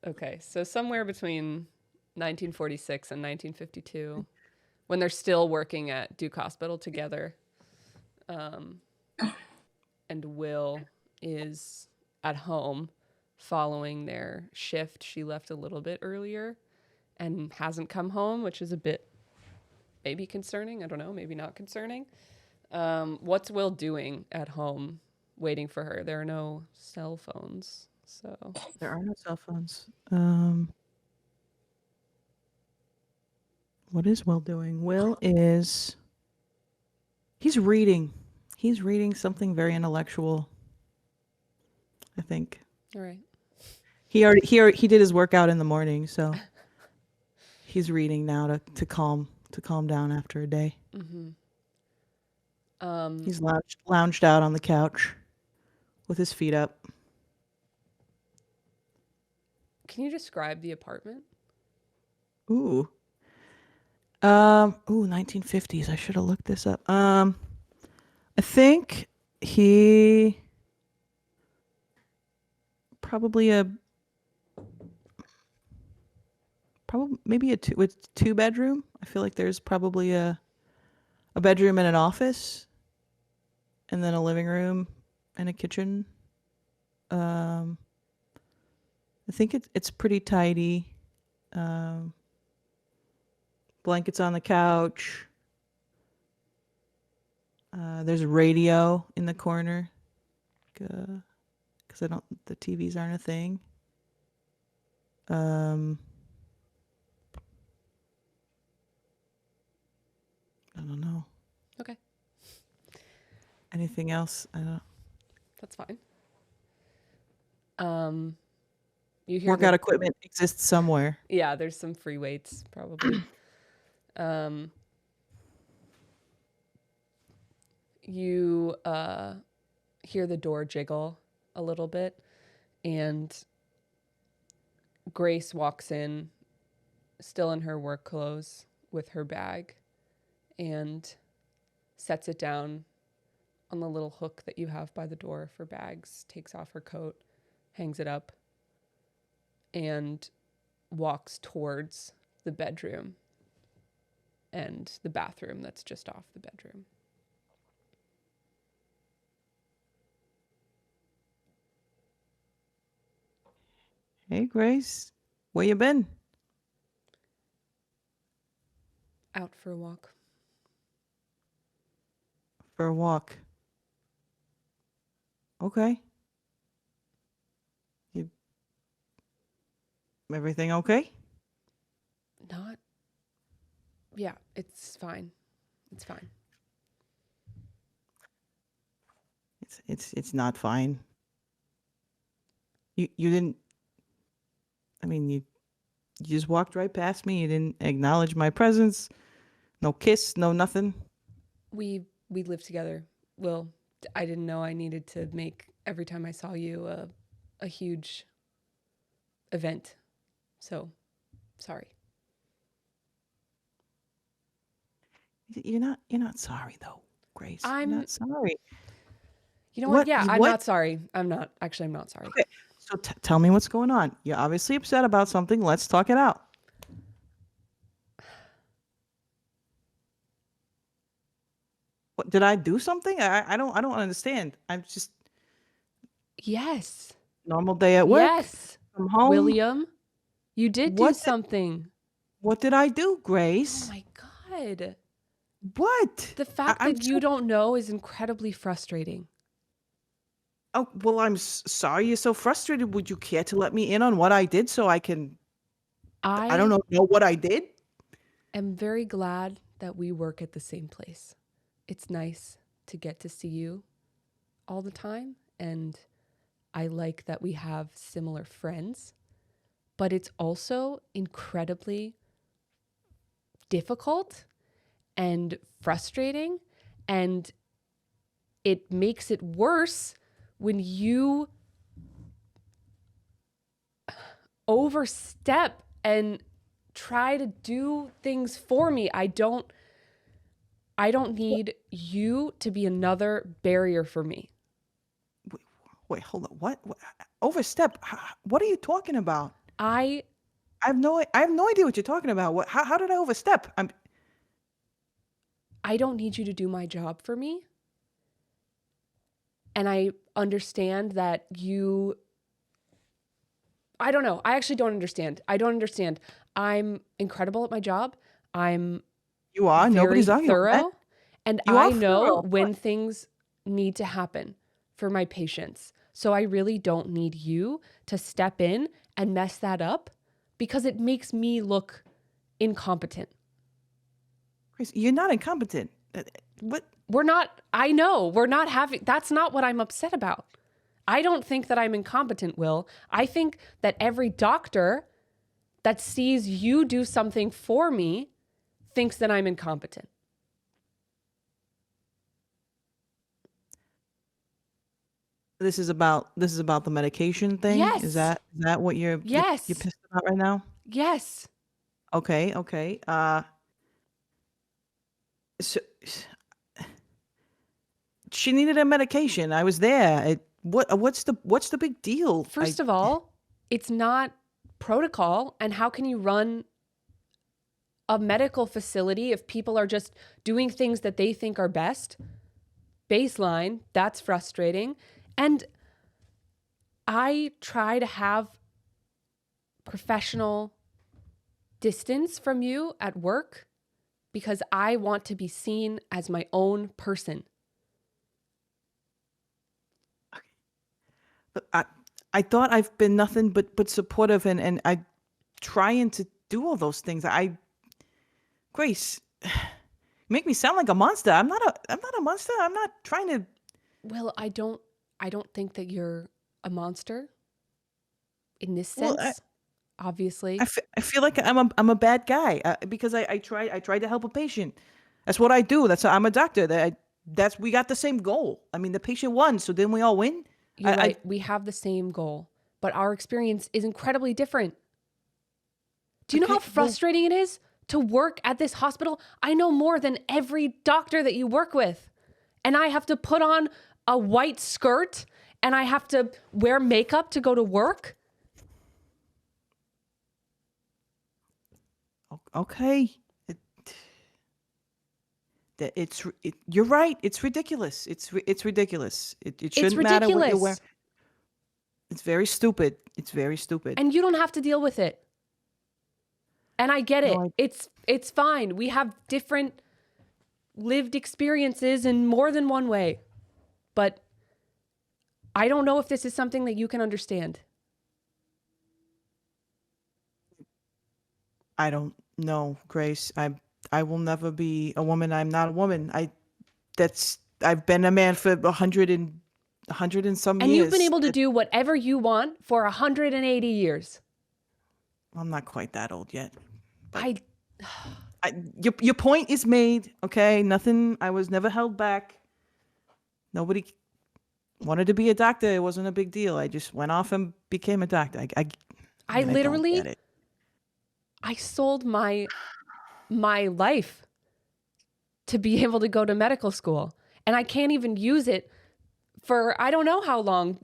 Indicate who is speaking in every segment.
Speaker 1: Okay, so somewhere between 1946 and 1952, when they're still working at Duke Hospital together, um, and Will is at home following their shift. She left a little bit earlier and hasn't come home, which is a bit maybe concerning. I don't know, maybe not concerning. What's Will doing at home waiting for her? There are no cell phones, so.
Speaker 2: There are no cell phones. What is Will doing? He's reading. He's reading something very intellectual, I think.
Speaker 1: All right.
Speaker 2: He did his workout in the morning, so he's reading now to calm down after a day.
Speaker 1: Mm-hmm.
Speaker 2: He's lounged out on the couch with his feet up.
Speaker 1: Can you describe the apartment?
Speaker 2: Ooh. 1950s. I should have looked this up. I think he probably a probably maybe a two bedroom. I feel like there's probably a bedroom and an office, and then a living room and a kitchen. Um, I think it's pretty tidy. Um, Blankets on the couch. There's a radio in the corner because the TVs aren't a thing. I don't know.
Speaker 1: Okay,
Speaker 2: Anything else? I don't.
Speaker 1: that's fine. You hear
Speaker 2: Workout
Speaker 1: the
Speaker 2: equipment exists somewhere.
Speaker 1: yeah, there's some free weights probably. um, you hear the door jiggle a little bit, and Grace walks in, still in her work clothes, with her bag, and sets it down on the little hook that you have by the door for bags, takes off her coat, hangs it up, and walks towards the bedroom and the bathroom that's just off the bedroom.
Speaker 2: Hey, Grace, where you been?
Speaker 1: Out for a walk.
Speaker 2: For a walk. Okay. You everything okay?
Speaker 1: Not. Yeah, it's fine. It's fine.
Speaker 2: It's not fine. You didn't. I mean, you just walked right past me. You didn't acknowledge my presence. No kiss. No nothing.
Speaker 1: We live together. Well, I didn't know I needed to make every time I saw you a huge event. So, sorry.
Speaker 2: You're not sorry though, Grace. You're
Speaker 1: I'm
Speaker 2: not sorry.
Speaker 1: You know what?
Speaker 2: What
Speaker 1: Yeah, I'm
Speaker 2: what?
Speaker 1: not sorry. I'm not. Actually, I'm not sorry.
Speaker 2: Okay. So tell me what's going on. You're obviously upset about something. Let's talk it out. What did I do something? I don't understand. I'm just
Speaker 1: Yes.
Speaker 2: normal day at work.
Speaker 1: Yes.
Speaker 2: From home.
Speaker 1: William, you did do
Speaker 2: What
Speaker 1: something.
Speaker 2: what did I do,
Speaker 1: Oh
Speaker 2: Grace?
Speaker 1: my God.
Speaker 2: What?
Speaker 1: The fact
Speaker 2: I'm
Speaker 1: that you
Speaker 2: so
Speaker 1: don't know is incredibly frustrating.
Speaker 2: oh well. I'm sorry you're so frustrated. Would you care to let me in on what I did so I can I don't
Speaker 1: I
Speaker 2: know what I did?
Speaker 1: am very glad that we work at the same place. It's nice to get to see you all the time, and I like that we have similar friends, but it's also incredibly difficult and frustrating, and it makes it worse when you overstep and try to do things for me. I don't need you to be another barrier for me.
Speaker 2: Wait, hold on. What? Overstep? What are you talking about?
Speaker 1: I
Speaker 2: I have no idea what you're talking about. How did I overstep?
Speaker 1: I don't need you to do my job for me. And I understand that you, I don't know. I actually don't understand. I don't understand. I'm incredible at my job. I'm
Speaker 2: You are.
Speaker 1: very
Speaker 2: Nobody's arguing with that.
Speaker 1: thorough. And
Speaker 2: You are
Speaker 1: I know
Speaker 2: thorough.
Speaker 1: when things need to happen for my patients. So I really don't need you to step in and mess that up because it makes me look incompetent.
Speaker 2: Grace, you're not incompetent. What?
Speaker 1: We're not, I know, we're not having, that's not what I'm upset about. I don't think that I'm incompetent, Will. I think that every doctor that sees you do something for me thinks that I'm incompetent.
Speaker 2: This is about the medication thing.
Speaker 1: Yes.
Speaker 2: Is that what you're
Speaker 1: Yes.
Speaker 2: pissed about right now?
Speaker 1: Yes.
Speaker 2: Okay, okay. So she needed a medication. I was there. What's the big deal?
Speaker 1: First of all, it's not protocol. And how can you run a medical facility if people are just doing things that they think are best? Baseline, that's frustrating. And I try to have professional distance from you at work because I want to be seen as my own person.
Speaker 2: I thought I've been nothing but supportive and I trying to do all those things. Grace, you make me sound like a monster. I'm not a monster. I'm not trying to.
Speaker 1: Well, I don't think that you're a monster in this
Speaker 2: Well,
Speaker 1: sense, obviously.
Speaker 2: I feel like I'm a bad guy because I tried to help a patient. That's what I do. I'm a doctor. That's we got the same goal. I mean, the patient won, so then we all win.
Speaker 1: You're right. We have the same goal, but our experience is incredibly different. Do you know how frustrating it is to work at this hospital? I know more than every doctor that you work with. And I have to put on a white skirt and I have to wear makeup to go to work.
Speaker 2: Okay. You're right. It's ridiculous. It's ridiculous. It shouldn't matter what you're wearing. It's very stupid. It's very stupid.
Speaker 1: And you don't have to deal with it. And I get it.
Speaker 2: No,
Speaker 1: It's fine. We have different lived experiences in more than one way. But I don't know if this is something that you can understand.
Speaker 2: I don't know, Grace. I will never be a woman. I'm not a woman. I've been a man for a hundred and some
Speaker 1: And
Speaker 2: years.
Speaker 1: you've been able to do whatever you want for 180 years.
Speaker 2: I'm not quite that old yet.
Speaker 1: I
Speaker 2: Your point is made. Okay, nothing. I was never held back. Nobody wanted to be a doctor. It wasn't a big deal. I just went off and became a doctor.
Speaker 1: I
Speaker 2: don't
Speaker 1: literally
Speaker 2: get it.
Speaker 1: I sold my life to be able to go to medical school, and I can't even use it for I don't know how long.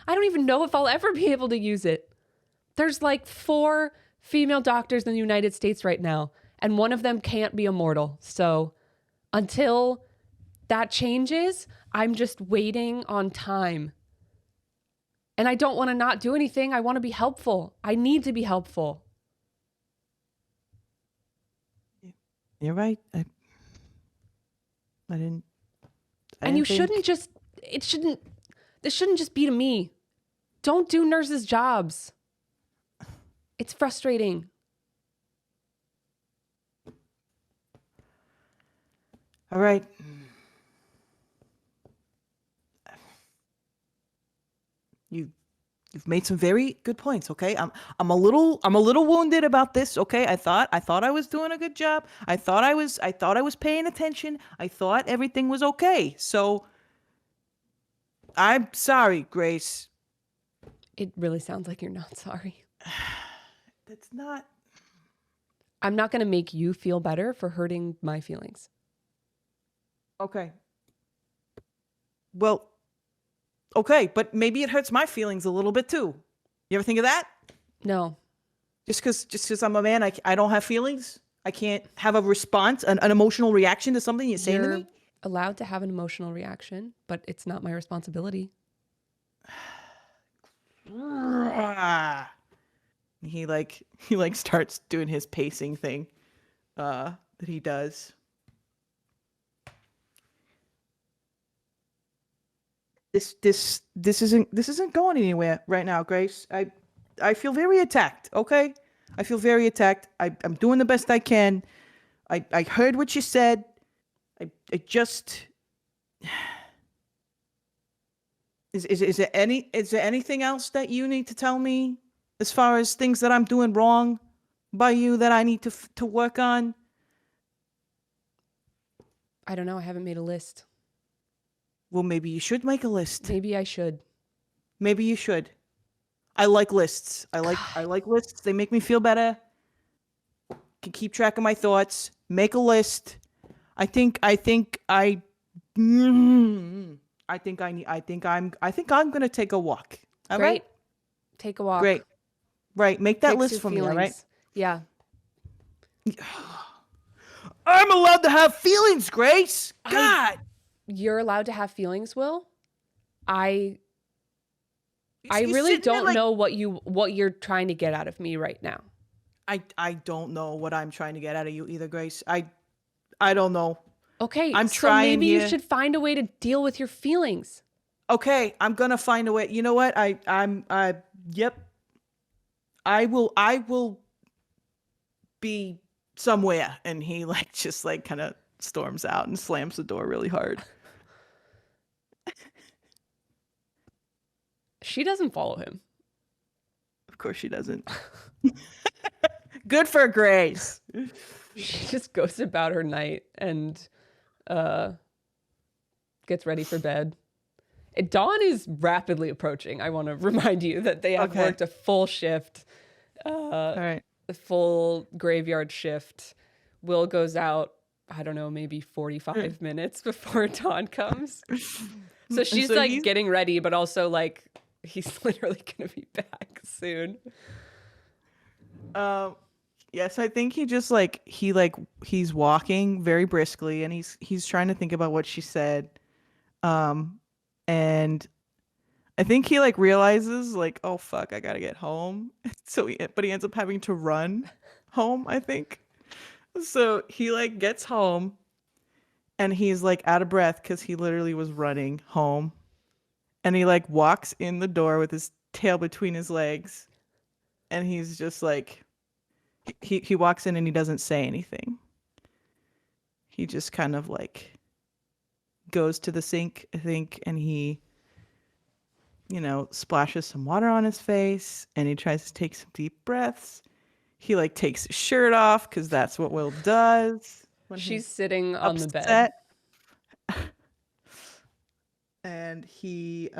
Speaker 1: I don't even know if I'll ever be able to use it. There's like 4 female doctors in the United States right now, and one of them can't be immortal. So until that changes, I'm just waiting on time. And I don't want to not do anything. I want to be helpful. I need to be helpful.
Speaker 2: You're right. I didn't.
Speaker 1: And you shouldn't just, this shouldn't just be to me. Don't do nurses' jobs. It's frustrating.
Speaker 2: All right. You've made some very good points, okay? I'm a little wounded about this, okay? I thought I was doing a good job. I thought I was paying attention. I thought everything was okay. So I'm sorry, Grace.
Speaker 1: It really sounds like you're not sorry.
Speaker 2: That's not.
Speaker 1: I'm not going to make you feel better for hurting my feelings.
Speaker 2: Okay. Well, okay, but maybe it hurts my feelings a little bit too. You ever think of that?
Speaker 1: No,
Speaker 2: Just because I'm a man, I don't have feelings. I can't have a response, an emotional reaction to something you're saying to
Speaker 1: You're
Speaker 2: me.
Speaker 1: allowed to have an emotional reaction, but it's not my responsibility.
Speaker 2: He starts doing his pacing thing that he does. This isn't going anywhere right now, Grace. I feel very attacked. Okay, I feel very attacked. I'm doing the best I can. I heard what you said. I just is there anything else that you need to tell me as far as things that I'm doing wrong by you that I need to work on?
Speaker 1: I don't know. I haven't made a list.
Speaker 2: Well, maybe you should make a list.
Speaker 1: Maybe I should.
Speaker 2: Maybe you should. I like lists. I like lists. They make me feel better. Can keep track of my thoughts. Make a list. I think I think I I think I need I think I'm going to take a walk. All right?
Speaker 1: Great. Take a walk.
Speaker 2: Great. Right. Make that
Speaker 1: Fix your
Speaker 2: list for me, all right?
Speaker 1: feelings. Yeah.
Speaker 2: I'm allowed to have feelings, Grace. God.
Speaker 1: You're allowed to have feelings, Will. I
Speaker 2: You're
Speaker 1: really
Speaker 2: sitting there
Speaker 1: don't know what you're trying to get out of me right now.
Speaker 2: I don't know what I'm trying to get out of you either, Grace. I don't know.
Speaker 1: Okay,
Speaker 2: I'm
Speaker 1: so
Speaker 2: trying
Speaker 1: maybe you
Speaker 2: here.
Speaker 1: should find a way to deal with your feelings.
Speaker 2: Okay, I'm gonna find a way. You know what? Yep. I will be somewhere. And he just kind of storms out and slams the door really hard.
Speaker 1: She doesn't follow him.
Speaker 2: Of course she doesn't. Good for Grace.
Speaker 1: She just goes about her night and gets ready for bed. Dawn is rapidly approaching. I want to remind you that they have worked a full shift,
Speaker 2: All right.
Speaker 1: a full graveyard shift. Will goes out, I don't know, maybe 45 minutes before Dawn comes. So she's
Speaker 2: So
Speaker 1: like
Speaker 2: he's-
Speaker 1: getting ready, but also like he's literally going to be back soon.
Speaker 2: Yes, I think he just he's walking very briskly and he's trying to think about what she said. And I think he realizes oh fuck, I gotta get home. But he ends up having to run home, I think. So he gets home and he's out of breath because he literally was running home. And he walks in the door with his tail between his legs. And he's just he walks in and he doesn't say anything. He just kind of goes to the sink, I think, and he splashes some water on his face and he tries to take some deep breaths. He takes his shirt off because that's what Will does when
Speaker 1: She's
Speaker 2: he's
Speaker 1: sitting on the bed.
Speaker 2: upset. And he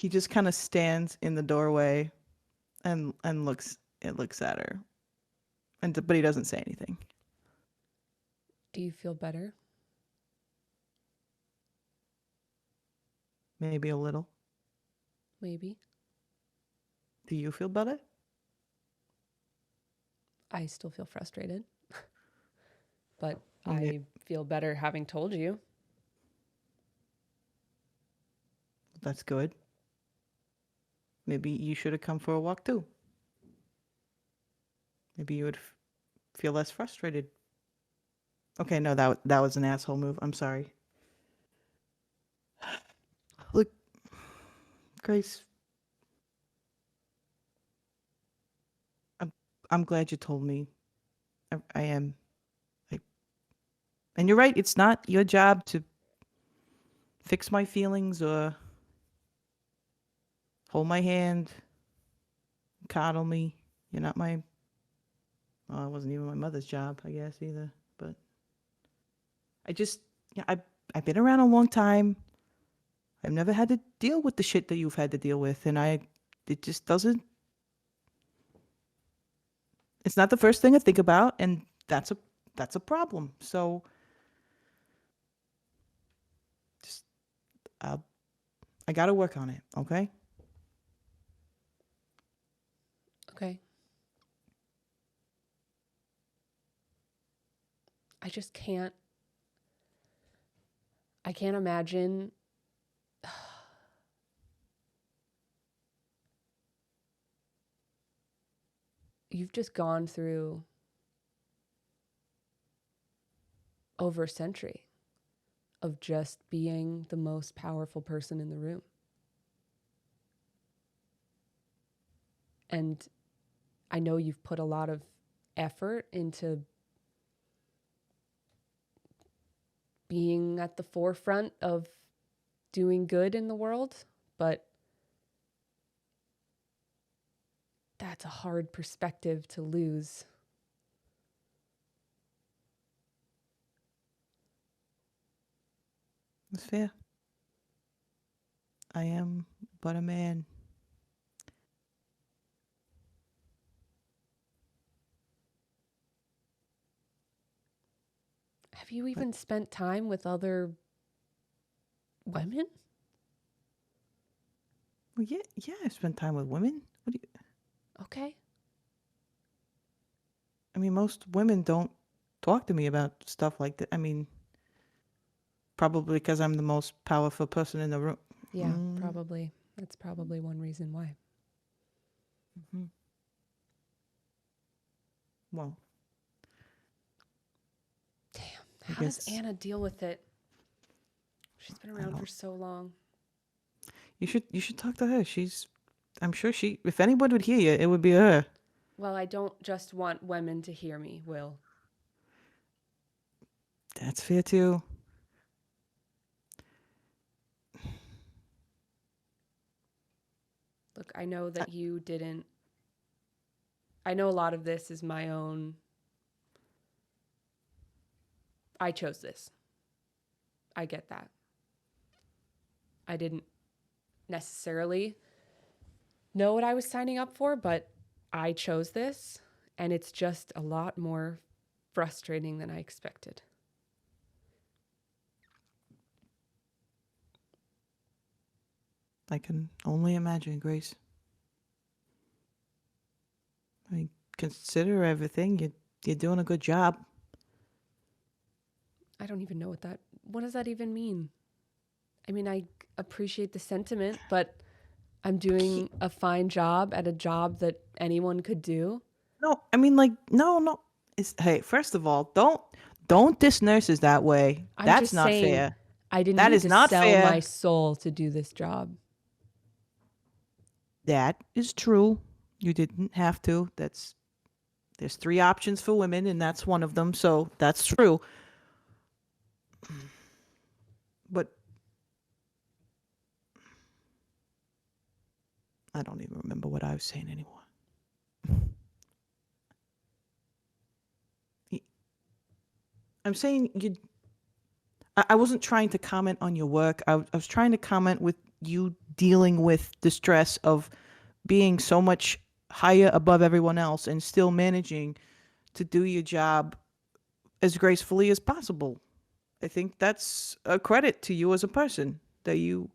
Speaker 2: just kind of stands in the doorway and looks at her. But he doesn't say anything.
Speaker 1: Do you feel better?
Speaker 2: Maybe a little.
Speaker 1: Maybe.
Speaker 2: Do you feel better?
Speaker 1: I still feel frustrated. But
Speaker 2: Okay.
Speaker 1: I feel better having told you.
Speaker 2: That's good. Maybe you should have come for a walk too. Maybe you would feel less frustrated. Okay, no, that was an asshole move. I'm sorry. Look, Grace, I'm glad you told me. I am. And you're right. It's not your job to fix my feelings or hold my hand, coddle me. You're not my. Well, it wasn't even my mother's job, I guess, either. But I've been around a long time. I've never had to deal with the shit that you've had to deal with, and it just doesn't. It's not the first thing I think about, and that's a problem. So, just I got to work on it. Okay.
Speaker 1: Okay. I just can't. I can't imagine. You've just gone through over a century of just being the most powerful person in the room. And I know you've put a lot of effort into being at the forefront of doing good in the world, but that's a hard perspective to lose.
Speaker 2: It's fair. I am but a man.
Speaker 1: Have you
Speaker 2: But
Speaker 1: even spent time with other women?
Speaker 2: well, yeah, I spend time with women. What do you?
Speaker 1: Okay.
Speaker 2: I mean, most women don't talk to me about stuff like that. I mean, probably because I'm the most powerful person in the room.
Speaker 1: Yeah,
Speaker 2: Mm,
Speaker 1: probably. That's probably one reason why.
Speaker 2: hmm. Well,
Speaker 1: Damn.
Speaker 2: I
Speaker 1: How does
Speaker 2: guess
Speaker 1: Anna deal with it? She's been
Speaker 2: I
Speaker 1: around for
Speaker 2: don't.
Speaker 1: so long.
Speaker 2: You should talk to her. I'm sure she. If anyone would hear you, it would be her.
Speaker 1: Well, I don't just want women to hear me, Will.
Speaker 2: That's fair too.
Speaker 1: Look, I know
Speaker 2: I,
Speaker 1: that you didn't. I know a lot of this is my own. I chose this. I get that. I didn't necessarily know what I was signing up for, but I chose this, and it's just a lot more frustrating than I expected.
Speaker 2: I can only imagine, Grace. I mean, consider everything. You're doing a good job.
Speaker 1: I don't even know what does that even mean? I mean, I appreciate the sentiment, but I'm
Speaker 2: He-
Speaker 1: doing a fine job at a job that anyone could do.
Speaker 2: No, I mean, like, no, no. Hey, first of all, don't diss nurses that way.
Speaker 1: I'm
Speaker 2: That's
Speaker 1: just
Speaker 2: not
Speaker 1: saying
Speaker 2: fair.
Speaker 1: I didn't
Speaker 2: That
Speaker 1: need
Speaker 2: is
Speaker 1: to
Speaker 2: not
Speaker 1: sell my
Speaker 2: fair.
Speaker 1: soul to do this job.
Speaker 2: That is true. You didn't have to. There's three options for women, and that's one of them. So that's true. But I don't even remember what I was saying anymore. I'm saying you. I wasn't trying to comment on your work. I was trying to comment with you dealing with the stress of being so much higher above everyone else and still managing to do your job as gracefully as possible. I think that's a credit to you as a person that you.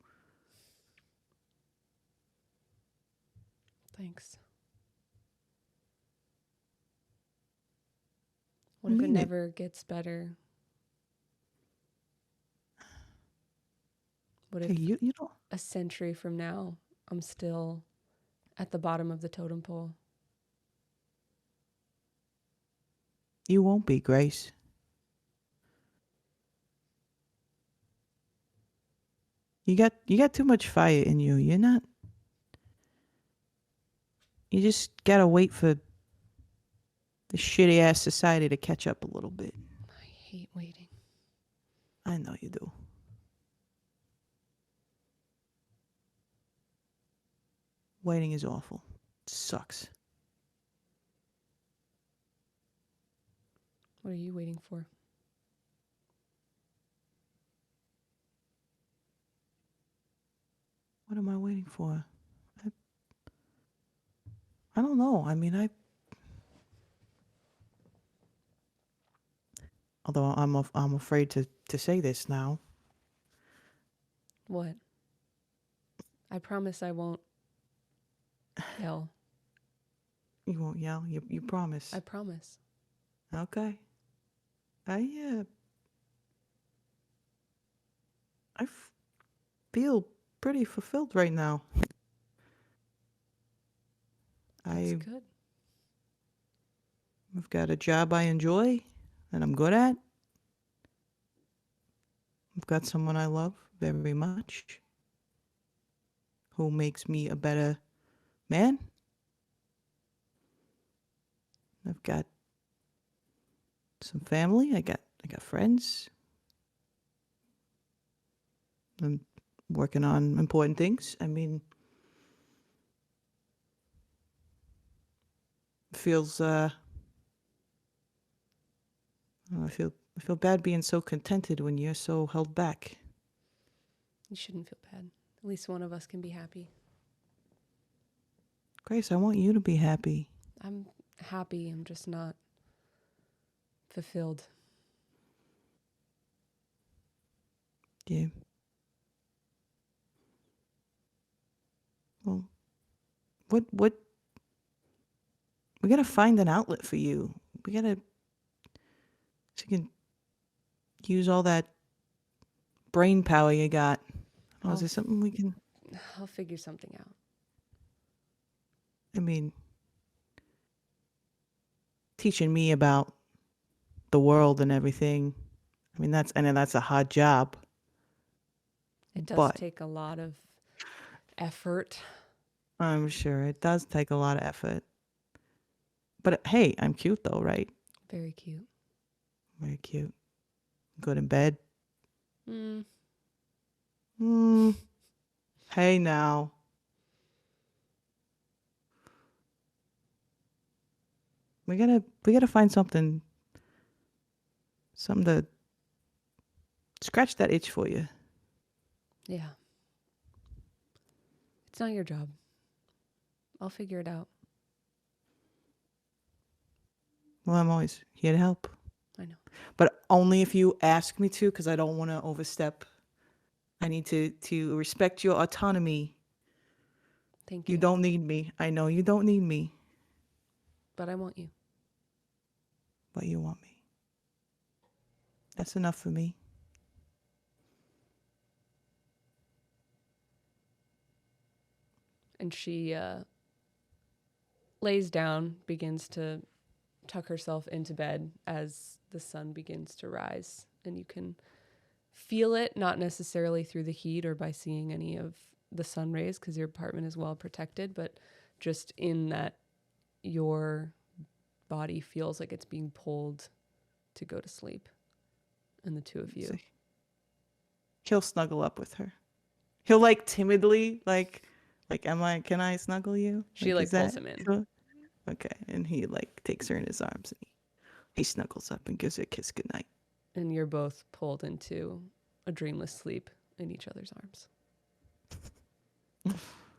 Speaker 1: Thanks. What
Speaker 2: I
Speaker 1: if it
Speaker 2: mean it.
Speaker 1: never gets better? What if
Speaker 2: Hey, you know
Speaker 1: a century from now I'm still at the bottom of the totem pole?
Speaker 2: you won't be, Grace. You got too much fire in you. You're not. You just gotta wait for the shitty ass society to catch up a little bit.
Speaker 1: I hate waiting.
Speaker 2: I know you do. Waiting is awful. It sucks.
Speaker 1: What are you waiting for?
Speaker 2: What am I waiting for? I, I don't know. I mean, although I'm afraid to say this now.
Speaker 1: What? I promise I won't yell.
Speaker 2: You won't yell. You promise.
Speaker 1: I promise.
Speaker 2: Okay. I I feel pretty fulfilled right now.
Speaker 1: That's good.
Speaker 2: I've got a job I enjoy and I'm good at. I've got someone I love very much who makes me a better man. I've got some family. I got friends. I'm working on important things. I mean, it feels I feel bad being so contented when you're so held back.
Speaker 1: You shouldn't feel bad. At least one of us can be happy.
Speaker 2: Grace, I want you to be happy.
Speaker 1: I'm happy. I'm just not fulfilled.
Speaker 2: Yeah. Well, what we gotta find an outlet for you. We gotta so you can use all that brain power you got. Oh, is there something we can?
Speaker 1: I'll figure something out.
Speaker 2: I mean, teaching me about the world and everything. I mean, I know that's a hard job.
Speaker 1: It does
Speaker 2: But
Speaker 1: take a lot of effort.
Speaker 2: I'm sure it does take a lot of effort. But hey, I'm cute though, right?
Speaker 1: Very cute.
Speaker 2: Very cute. Good in bed.
Speaker 1: Mm.
Speaker 2: Hey now. We gotta find something to scratch that itch for you.
Speaker 1: Yeah. It's not your job. I'll figure it out.
Speaker 2: Well, I'm always here to help.
Speaker 1: I know.
Speaker 2: But only if you ask me to, because I don't want to overstep. I need to respect your autonomy.
Speaker 1: Thank
Speaker 2: You
Speaker 1: you.
Speaker 2: don't need me. I know you don't need me,
Speaker 1: But I want you.
Speaker 2: but you want me. That's enough for me.
Speaker 1: And she lays down, begins to tuck herself into bed as the sun begins to rise. And you can feel it, not necessarily through the heat or by seeing any of the sun rays, because your apartment is well protected, but just in that your body feels like it's being pulled to go to sleep. And the two of you.
Speaker 2: He'll snuggle up with her. He'll like timidly can I snuggle you?
Speaker 1: She
Speaker 2: Is
Speaker 1: pulls
Speaker 2: that
Speaker 1: him in.
Speaker 2: so? Okay. And he takes her in his arms and he snuggles up and gives her a kiss goodnight.
Speaker 1: And you're both pulled into a dreamless sleep in each other's arms.